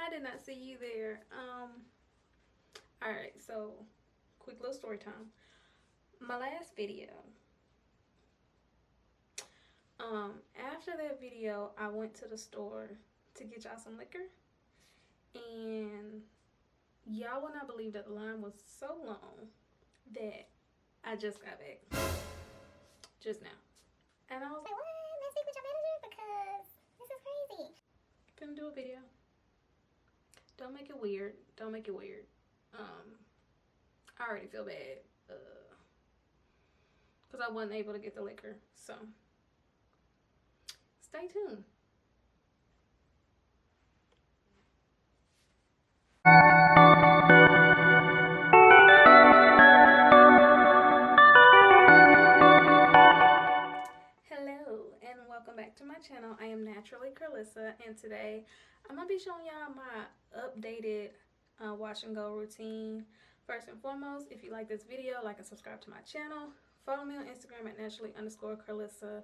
I did not see you there. Alright, so quick little story time. My last video. After that video, I went to the store to get y'all some liquor. And y'all will not believe that the line was so long that I just got back. Just now. And I was like, what? Let's speak with your manager because this is crazy. Gonna do a video. Don't make it weird. Don't make it weird. I already feel bad. Because I wasn't able to get the liquor. So, stay tuned. Hello and welcome back to my channel. I am Naturally Carlissa, and today I'm going to be showing y'all my updated wash and go routine. First and foremost, if you like this video, like and subscribe to my channel. Follow me on Instagram at naturally_Carlissa.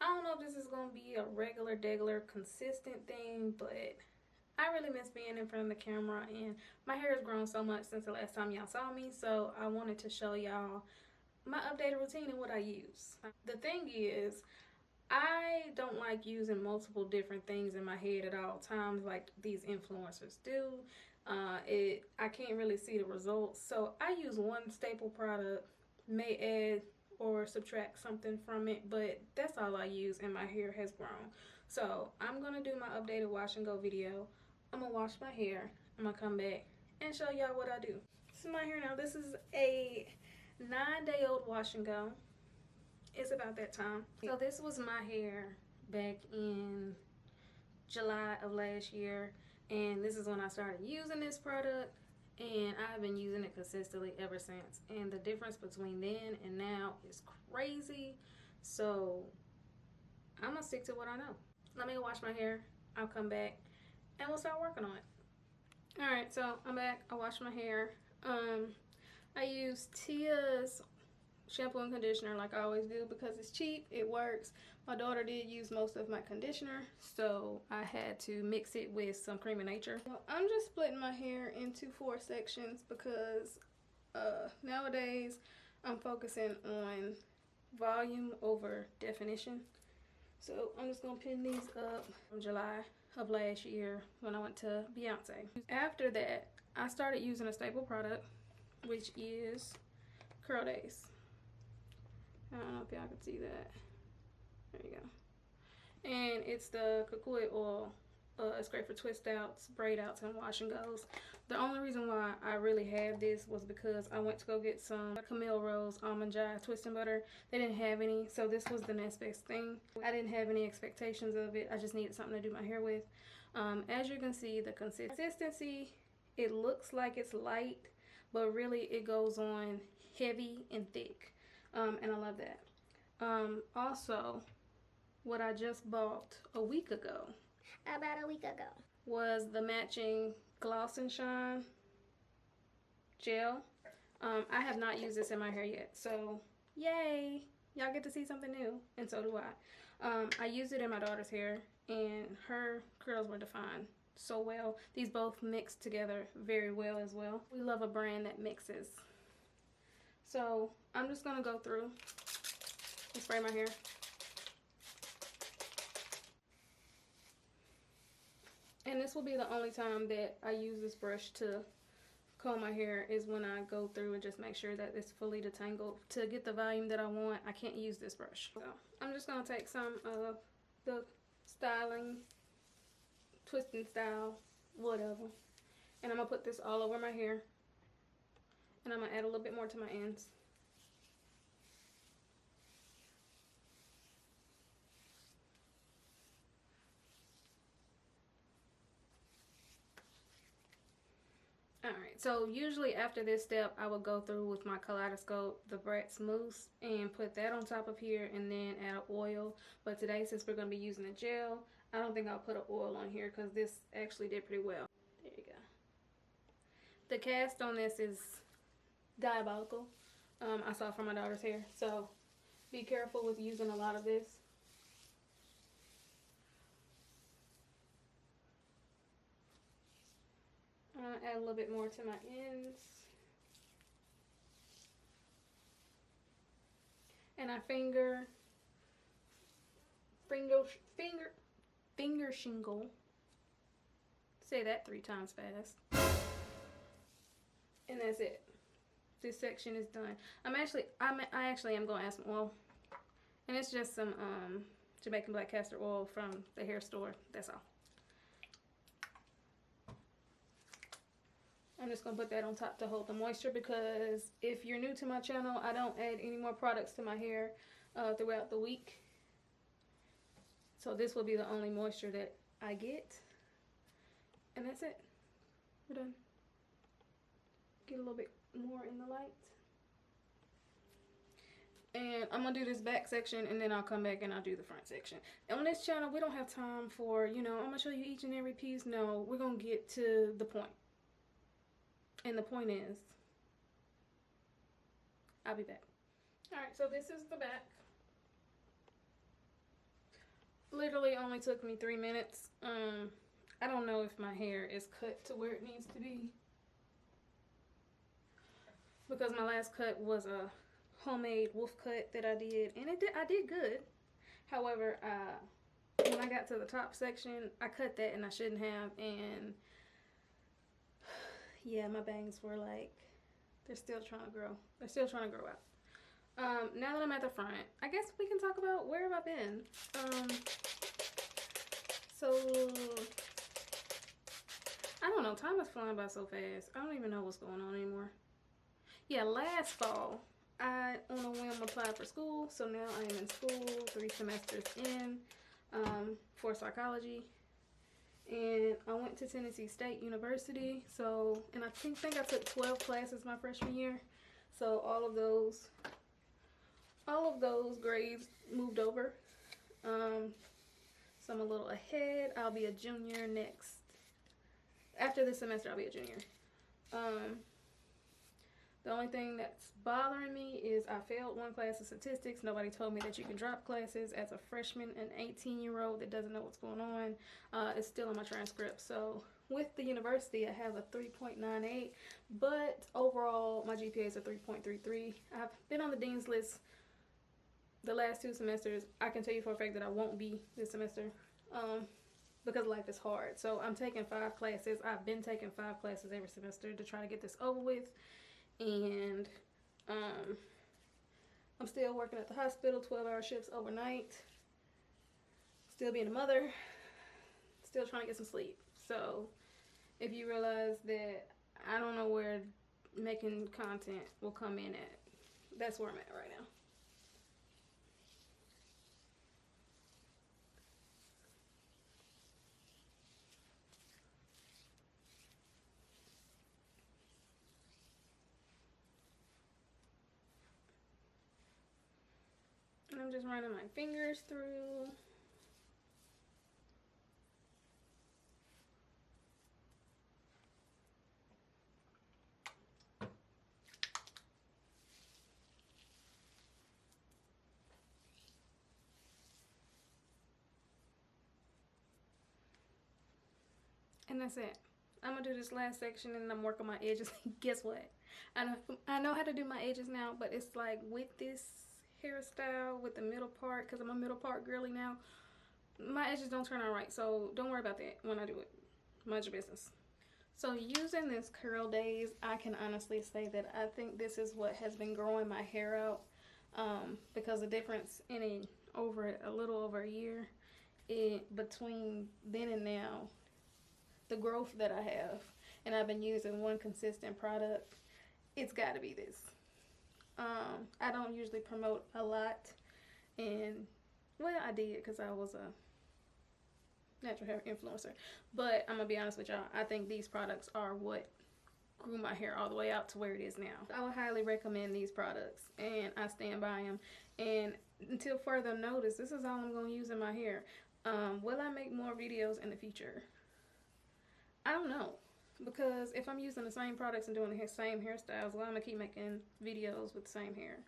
I don't know if this is going to be a regular, consistent thing, but I really miss being in front of the camera, and my hair has grown so much since the last time y'all saw me, so I wanted to show y'all my updated routine and what I use. The thing is, I don't like using multiple different things in my head at all times like these influencers do. I can't really see the results, so I use one staple product, may add or subtract something from it, but that's all I use, and my hair has grown. So I'm gonna do my updated wash and go video. I'm gonna wash my hair, I'm gonna come back and show y'all what I do. This is my hair now. This is a 9-day-old wash and go. It's about that time. So this was my hair back in July of last year, and this is when I started using this product, and I've been using it consistently ever since, and the difference between then and now is crazy. So I'm gonna stick to what I know. Let me go wash my hair, I'll come back and we'll start working on it. Alright, so I'm back. I washed my hair. I use Tia's shampoo and conditioner like I always do because it's cheap, it works. My daughter did use most of my conditioner, so I had to mix it with some Cream of Nature. So I'm just splitting my hair into 4 sections because nowadays I'm focusing on volume over definition. So I'm just gonna pin these up from July of last year when I went to Beyonce. After that, I started using a staple product, which is Curl Days. I don't know if y'all can see that. There you go. And it's the cocoa oil. It's great for twist outs, braid outs, and wash and goes. The only reason why I really have this was because I went to go get some Camille Rose Almond Joy twisting butter. They didn't have any, so this was the next best thing. I didn't have any expectations of it. I just needed something to do my hair with. As you can see, the consistency, it looks like it's light, but really it goes on heavy and thick. And I love that. Also, what I just bought a week ago, was the matching Gloss and Shine gel. I have not used this in my hair yet, so yay! Y'all get to see something new, and so do I. I used it in my daughter's hair, and her curls were defined so well. These both mixed together very well as well. We love a brand that mixes. So I'm just gonna go through and spray my hair. And this will be the only time that I use this brush to comb my hair, is when I go through and just make sure that it's fully detangled. To get the volume that I want, I can't use this brush. So I'm just gonna take some of the styling, twisting style, whatever, and I'm gonna put this all over my hair, and I'm gonna add a little bit more to my ends. Alright, so usually after this step, I will go through with my Kaleidoscope, the Bratz Mousse, and put that on top of here, and then add oil. But today, since we're going to be using a gel, I don't think I'll put an oil on here because this actually did pretty well. There you go. The cast on this is diabolical. I saw it from my daughter's hair, so be careful with using a lot of this. add a little bit more to my ends. And I finger shingle. Say that 3 times fast. And that's it. This section is done. I actually am gonna add some oil. And it's just some Jamaican black castor oil from the hair store. That's all. I'm just gonna put that on top to hold the moisture, because if you're new to my channel, I don't add any more products to my hair throughout the week. So this will be the only moisture that I get. And that's it. We're done. Get a little bit more in the light. And I'm gonna do this back section, and then I'll come back and I'll do the front section. And on this channel, we don't have time for, you know, I'm gonna show you each and every piece. No, we're gonna get to the point. And the point is, I'll be back. Alright, so this is the back. Literally only took me 3 minutes. I don't know if my hair is cut to where it needs to be, because my last cut was a homemade wolf cut that I did, and I did good. However, when I got to the top section, I cut that and I shouldn't have, and yeah, my bangs were like, they're still trying to grow. They're still trying to grow out. Now that I'm at the front, I guess we can talk about where have I been. So I don't know, time is flying by so fast. I don't even know what's going on anymore. Yeah, last fall, I on a whim applied for school, so now I am in school, 3 semesters in, for psychology. And I went to Tennessee State University, so, and I think I took 12 classes my freshman year. So all of those grades moved over. So I'm a little ahead. I'll be a junior next. After this semester, I'll be a junior. The only thing that's bothering me is I failed 1 class of statistics. Nobody told me that you can drop classes as a freshman. An 18-year-old that doesn't know what's going on is still in my transcript. So with the university, I have a 3.98, but overall my GPA is a 3.33. I've been on the dean's list the last 2 semesters. I can tell you for a fact that I won't be this semester because life is hard. So I'm taking 5 classes. I've been taking 5 classes every semester to try to get this over with. And I'm still working at the hospital, 12-hour shifts overnight, still being a mother, still trying to get some sleep. So if you realize that I don't know where making content will come in at, that's where I'm at right now. And I'm just running my fingers through. And that's it. I'm gonna do this last section and I'm working my edges. Guess what? I know how to do my edges now, but it's like with this hairstyle, with the middle part, because I'm a middle part girly now, my edges don't turn out right. So don't worry about that when I do it. Mind your business. So using this Curl Days, I can honestly say that I think this is what has been growing my hair out, because the difference in a little over a year between then and now, the growth that I have, and I've been using one consistent product, it's got to be this. I don't usually promote a lot, and well, I did because I was a natural hair influencer, but I'm gonna be honest with y'all, I think these products are what grew my hair all the way out to where it is now. I would highly recommend these products, and I stand by them. And until further notice, this is all I'm gonna use in my hair. Will I make more videos in the future? I don't know, because if I'm using the same products and doing the same hairstyles, well, I'm gonna keep making videos with the same hair.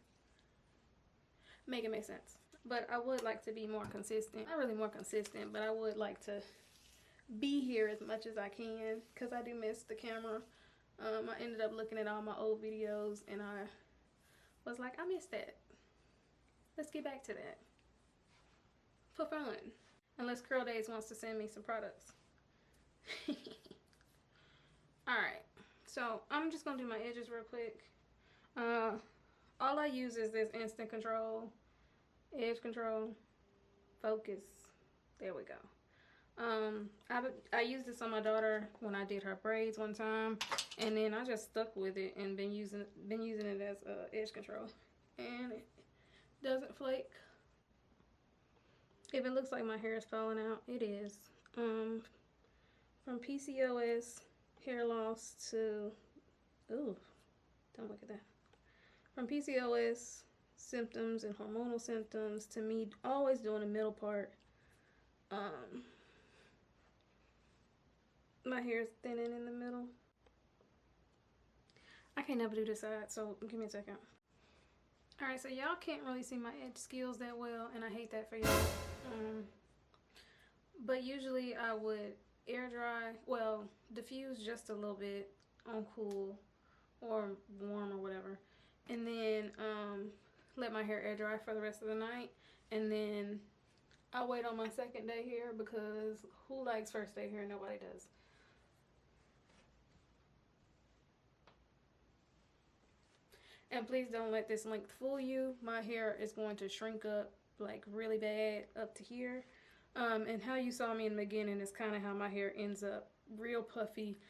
Make it make sense. But I would like to be more consistent. Not really more consistent, but I would like to be here as much as I can because I do miss the camera. I ended up looking at all my old videos and I was like, I missed that. Let's get back to that. For fun. Unless Curl Days wants to send me some products. Alright, so I'm just going to do my edges real quick. All I use is this instant control, edge control, focus. There we go. I used this on my daughter when I did her braids one time, and then I just stuck with it and been using it as edge control, and it doesn't flake. If it looks like my hair is falling out, it is. From PCOS, hair loss to, ooh, don't look at that. From PCOS symptoms and hormonal symptoms to me always doing the middle part. My hair is thinning in the middle. I can't never do this side, so give me a second. Alright, so y'all can't really see my edge skills that well, and I hate that for y'all. But usually I would air dry, well, diffuse just a little bit on cool or warm or whatever, and then let my hair air dry for the rest of the night, and then I wait on my second day hair because who likes first day hair? Nobody does. And please don't let this length fool you. My hair is going to shrink up like really bad up to here. And how you saw me in the beginning is kind of how my hair ends up, real puffy.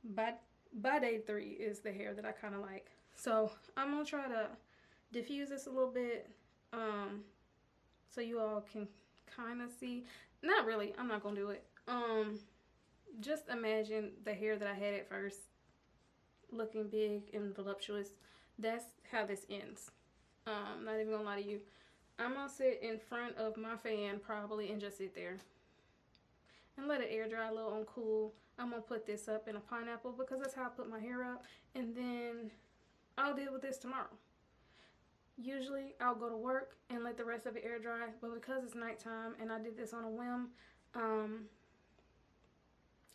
By day 3 is the hair that I kind of like. So I'm going to try to diffuse this a little bit so you all can kind of see. Not really, I'm not going to do it. Just imagine the hair that I had at first looking big and voluptuous. That's how this ends. Not even gonna lie to you. I'm gonna sit in front of my fan probably and just sit there and let it air dry a little on cool. I'm gonna put this up in a pineapple because that's how I put my hair up, and then I'll deal with this tomorrow. Usually I'll go to work and let the rest of it air dry, but because it's nighttime and I did this on a whim, I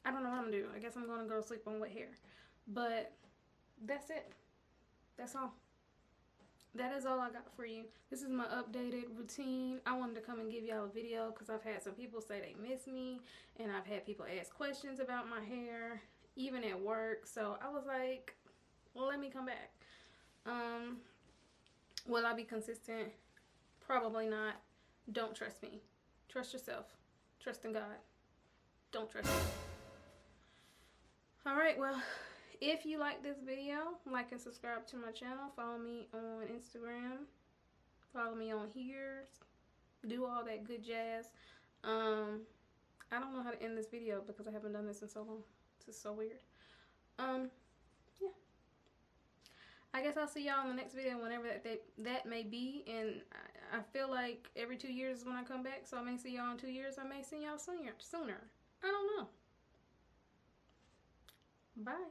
don't know what I'm gonna do. I guess I'm gonna go to sleep on wet hair, but that's it. That's all. That is all I got for you. This is my updated routine. I wanted to come and give y'all a video because I've had some people say they miss me, and I've had people ask questions about my hair, even at work. So I was like, well, let me come back. Will I be consistent? Probably not. Don't trust me. Trust yourself. Trust in God. Don't trust me. Alright, well, if you like this video, like and subscribe to my channel. Follow me on Instagram. Follow me on here. Do all that good jazz. I don't know how to end this video because I haven't done this in so long. This is so weird. Yeah. I guess I'll see y'all in the next video whenever that may be. And I feel like every 2 years is when I come back. So I may see y'all in 2 years. I may see y'all sooner. I don't know. Bye.